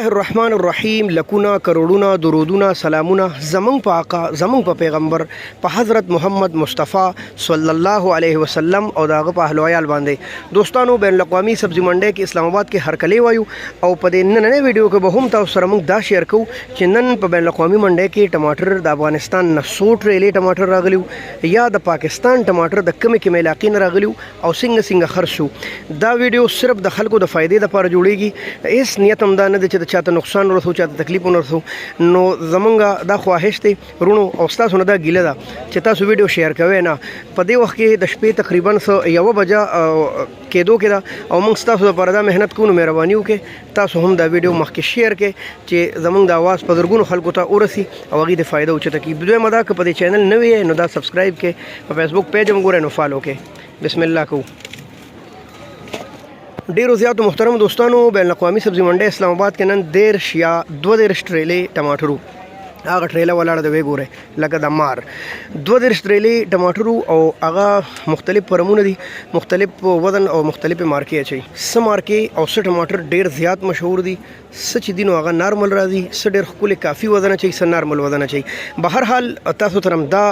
الرحمن الرحیم لکونه کروڑونه درودونه سلامونه زمونږ په آقا زمونږ په پیغمبر په حضرت محمد مصطفی صلی الله علیه وسلم او داغه په اهل و عیال باندې دوستانو بین الاقوامی سبزی منډي کې اسلام آباد کې هرکلی وایو او په دې نننۍ ویډیو کې به هم تاسو سره موږ دا شیر کوو چې نن په بین الاقوامی منډي کې ټماټر د افغانستان نه 100 ټریلي ټماټر راغلیو یا د پاکستان ټماټر د کمی کې علاقې نه راغلیو او څنګه خرڅ شو دا ویډیو صرف د خلکو د فائدې لپاره جوړیږي هیڅ نیت هم دا نه چې چاته نقصان ورسو چاته تکلیف ورسو نو زمونږ دا خواهش دی رونو او تاسو نه دا ګیله ده چې تاسو ویډیو شیر کوئ نه په دې وخت کې د شپې تقریبا 1 بجه کېدو کې دا او موږ تاسو لپاره دا مهنت کوو مهرباني وکړئ تاسو هم دا ویډیو مخکې شیر کړئ چې زمونږ د आवाज په زرګونو خلکو ته ورسي او هغه د فائدہ اوچته کی دوی مدا که په دې چینل نوې نو دا سبسکرایب کړئ په فیسبوک پیج هم ګورئ نو فالو کړئ بسم الله کو ډیرو زیاتو محترم دوستانو بین الاقوامی سبزی منډي اسلام آباد کې نن 13 یا 12 ټریلي ټماټرو هغه ټریله ولاړ د وی ګوره لکه د مار 12 ټریلي ټماټرو او هغه مختلف پرمونه دي مختلف وزن او مختلف مارکې اچي سم مارکې او س ټماټر ډیر زیات مشهور دي سچ دینو هغه نارمل راځي س ډیر خپل کافي وزن اچي س نارمل وزن اچي بهر حال تاسو ترم دا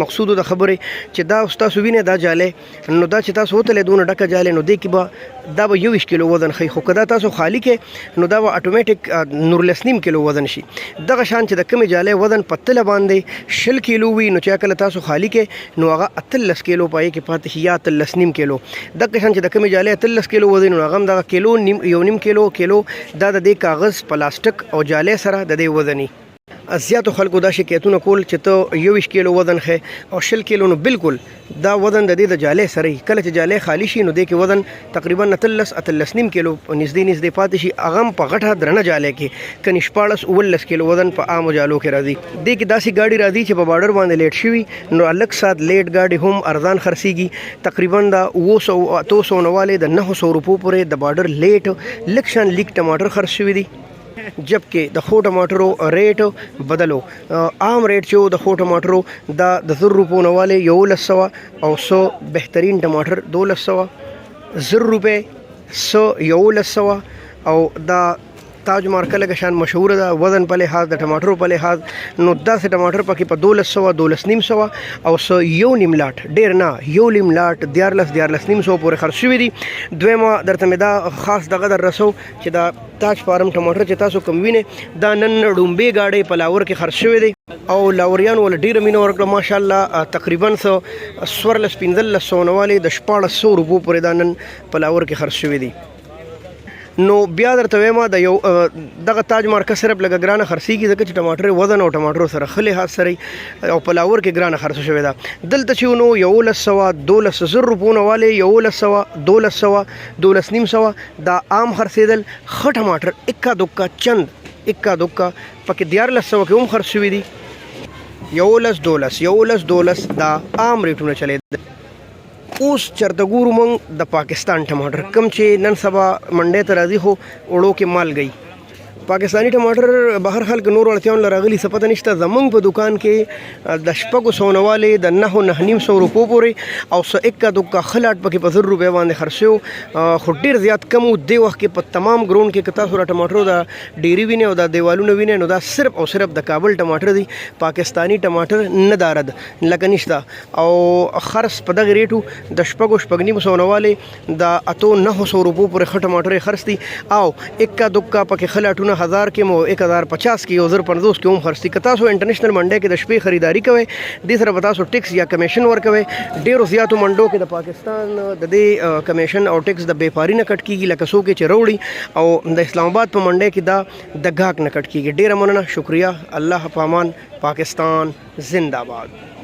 مقصود د خبره چې دا تاسو وینئ دا جاله نو دا چې تاسو ته دونه ډکه جاله نو د کی به دا به 20 کیلو وزن خي خو کدا تاسو خالی کې نو دا به اتوماتیک نورلسنیم کیلو وزن شي دغه شان چې د کمی جاله وزن پتل باندې 10 کیلو وي نو چې کله تاسو خالی کې نو هغه 13 کیلو پای کې پاتې شي یا 13 کیلو دغه شان چې د کمی جاله 13 کیلو وزن نو هغه دغه کیلو نیم کیلو دا د کاغذ پلاستیک او جاله سره د دې وزني زیاتو خلکو دا شکایتونه کول چې ته 20 کیلو وزن خې او 10 کیلو نو بالکل دا وزن د دې د جاله سره کله چې جاله خالی شي نو د کې وزن تقریبا 13 نیم کیلو نږدې پاتې شي اغم په غټه درنه جاله کې کني 14 کیلو وزن په عام جالو کې راځي د کې داسي گاډي راځي چې په بارډر باندې لیټ شي نو الګ سات لیټ گاډي هم ارزان خرسيږي تقریبا دا 200 نواله د 900 روپو پورې د بارډر لیټ لکشن لیک ټماټر خرڅ شوی دي جبکې د خو ټماټرو ریټ بدلو عام ریټ چې د خو ټماټرو دا د 100 روپو نواله 1100 او 100 بهترین ټماټر 1200 100 روپے 100 1100 او دا تاج مارکه لګ شان مشهور ده وزن په لحاظ د ټماټرو په لحاظ نو 10 ټماټر پکې په 1200 او 100 یو نیم لاټ ډیر نه یو نیم لاټ 14 نیم سو پورې خرڅ شوی دي دویمه درته مې دا خاص دغه در رسو چې دا تاج فارم ټماټر چې تاسو کوم وینئ دا نن ډومبي گاډي په لاور کې خرڅ شوی دي او لاوریان ول ډیر مینه ورکړه ماشاءالله تقریبا 1500 نواله د 1400 روپو پورې دا نن په لاور کې خرڅ شوی دي نو بیا درته وایم دا یو دغه تاج مارکه صرف لګ ګرانه خرڅيږي ځکه چې ټماټر وزن او ټماټر سره خلې هات سره او پلاور کې ګرانه خرڅ شوی دا دلته چې نو 1100 روپو نواله 1200 نیم سو دا عام خرڅیدل خ ټماټر اکا دوکا پکې 1400 کې هم خرڅ شوی دي 12 دا عام ریټونه چلی اوس چرته ګورو مونږ د پاکستان ټماټر کم چې نن سبا منډي ته راځي خو وړو کې مال گئی پاکستانی ټماټر بهر خلک نور ورتيون لراغلي سپته نشته زمونږ په دکان کې د شپږو سونواله د 9.5 روپو پورې او 1 دوکا خلاټ پکې په 100 روپے باندې خرڅو خو ډیر زیات کم دی وخت کې په تمام ګرون کې کتا سره ټماټر د ډيري ویني او د دیوالونو ویني نو دا صرف او صرف د کابل ټماټر دي پاکستانی ټماټر نه دارد لکه نشته او خرڅ په دغه ریټو د شپږو سونواله د 900 روپو پورې خټ ټماټر خرڅ دي او 1 دوکا پکې خلاټونه 1000 کې مو 1050 کې 1050 کې هم خرڅي کتا سو انټرنیشنل منډي کې د شپې خریداري کوي د سره بتا سو ټیکس یا کمیشن ورکوي ډیرو زیاتو منډو کې د پاکستان د دې کمیشن او ټیکس د بیپاری نه کټ کیږي لکه سو کې چروړي او د اسلام آباد په منډي کې دا د غاک نه کټ کیږي ډیره مننه شکریا الله پامان پاکستان زندہ باد